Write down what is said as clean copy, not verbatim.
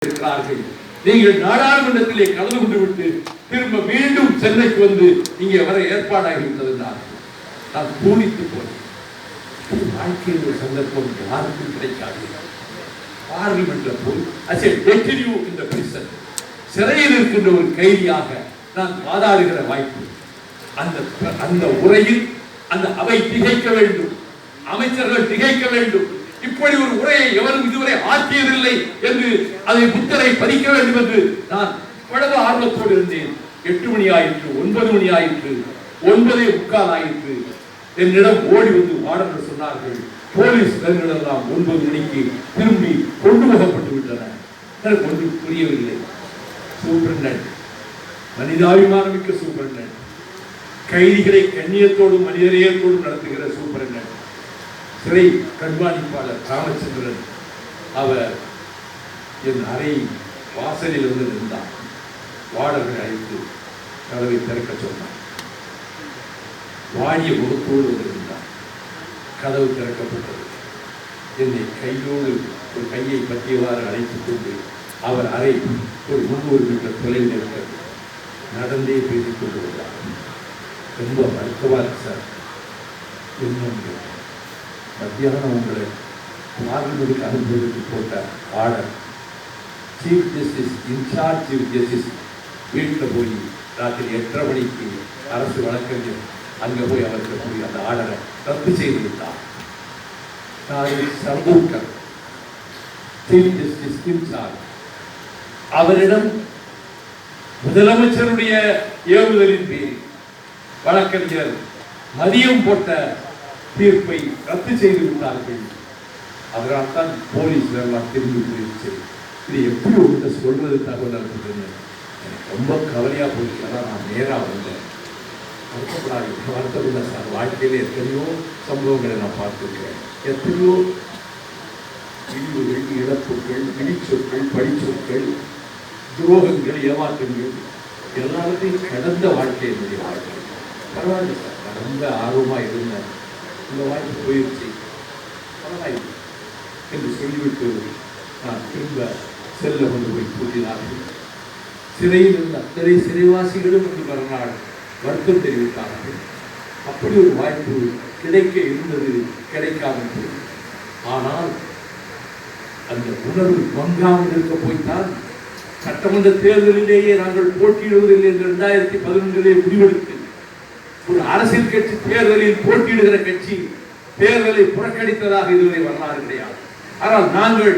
இருக்கிறார்கள். நீங்கள் நாடாளுமன்றத்திலே கலந்து கொண்டு விட்டு திரும்ப மீண்டும் சென்னைக்கு வந்து இங்கே வர ஏற்பாடாகிவிட்டது என்றார்கள். நான் பூரித்து போனேன். வாழ்க்கையில் ஒரு சந்தர்ப்பம் யாருக்கும் கிடைக்காது. பார்லிமெண்ட்ல போய் இந்த பிரிசன் சிறையில் இருக்கின்ற ஒரு கைதியாக நான் வாதாடுகிற வாய்ப்பு. அந்த உரையில் அந்த அவை திகைக்க வேண்டும், அமைச்சர்கள் திகைக்க வேண்டும். இப்படி ஒரு உரையை எவரும் இதுவரை ஆற்றியதில்லை என்று அதை புத்தரை பதிக்க வேண்டும் என்று நான் எவ்வளவு ஆர்வத்தோடு இருந்தேன். 8 மணி ஆயிற்று, 9 மணி ஆயிற்று, 9:45 ஆயிற்று. என்னிடம் ஓடி வந்து வார்டன் சொன்னார்கள், போலீஸ் எல்லாம் 9 மணிக்கு திரும்பி கொண்டு போகப்பட்டு விட்டன. எனக்கு ஒன்றும் புரியவில்லை. சூப்பரண்ட், மனிதாபிமானமிக்க சூப்பரண்ட், கைதிகளை கண்ணியத்தோடும் மனிதநேயத்தோடும் நடத்துகிற சூப்பரண்ட், சிறை கண்காணிப்பாளர் ராமச்சந்திரன், அவர் என் அறை வாசலில் வந்து இருந்தார். வார்டர்கள் அழைத்து கதவை திறக்க சொன்னார். வாடிய முகத்தோடு வந்திருந்தார். கதவு திறக்கப்பட்டது. என்னை கையோடு ஒரு கையை பற்றியவாறு அழைத்துக் கொண்டு அவர் அறை ஒரு 300 மீட்டர் தொலைவில் இருக்கிறது. நடந்தே பேசிக் கொண்டு வந்தார். ரொம்ப வருத்தமா இருக்கு சார். என்ன மத்தியானம் உங்களை பார்லிமெண்ட்டுக்கு அனுப்புவதற்கு போட்ட order, chief justice, incharge chief justice வீட்டில் போய் ராத்திரி 8:30 மணிக்கு அரசு வழக்கறிஞர் அங்கே போய் அவருக்கு போய் அந்த ஆர்டரை ரத்து செய்து விட்டார். சர்வூக்கர் சீஃப் ஜஸ்டிஸ் இன்சார்ஜ் அவரிடம் முதலமைச்சருடைய ஏவுதலின் பேரில் வழக்கறிஞர் மதியம் போட்ட தீர்ப்பை ரத்து செய்து விட்டார்கள். அதனால் தான் போலீஸ் எல்லாம் திரும்பி போயிடுச்சு. இது எப்படி ஒன்று சொல்றது தகவல் எனக்கு ரொம்ப கவலையா போயிடுச்சு. அதான் நான் நேராக வந்தேன். வருத்தப்படாது சார். வாழ்க்கையில் எத்தனையோ சம்பவங்களை நான் பார்த்துருக்கேன். எத்தனையோ இழிவுகள், இழப்புகள், இடிச்சொற்கள், படிச்சொற்கள், துரோகங்கள், ஏமாற்றங்கள் எல்லாத்தையும் கடந்த வாழ்க்கை என்னுடைய வாழ்க்கை. பரவாயில்ல சார், கடந்த ஆர்வமாக இருந்தேன். இந்த வாழ்க்கை போயிடுச்சு, பரவாயில்லை என்று சொல்லிவிட்டு நான் திரும்ப செல்ல கொண்டு போய் கூட்டினார்கள். சிறையில் இருந்த அத்தனை சிறைவாசிகளும் வந்து மறுநாள் வருத்தம் தெரிவித்தார்கள். அப்படி ஒரு வாய்ப்பு கிடைக்க இருந்தது, கிடைக்காமல் போய். ஆனால் அந்த உணர்வு மங்காமல் இருக்க போய்த்தான் சட்டமன்ற தேர்தலிலேயே நாங்கள் போட்டியிடுவதில்லை என்று 2011 முடிவெடுத்து ஒரு அரசியல் கட்சி தேர்தலில் போட்டியிடுகிற கட்சி தேர்தலை புறக்கணித்ததாக இதுவரை வரலாறு கிடையாது. ஆனால் நாங்கள்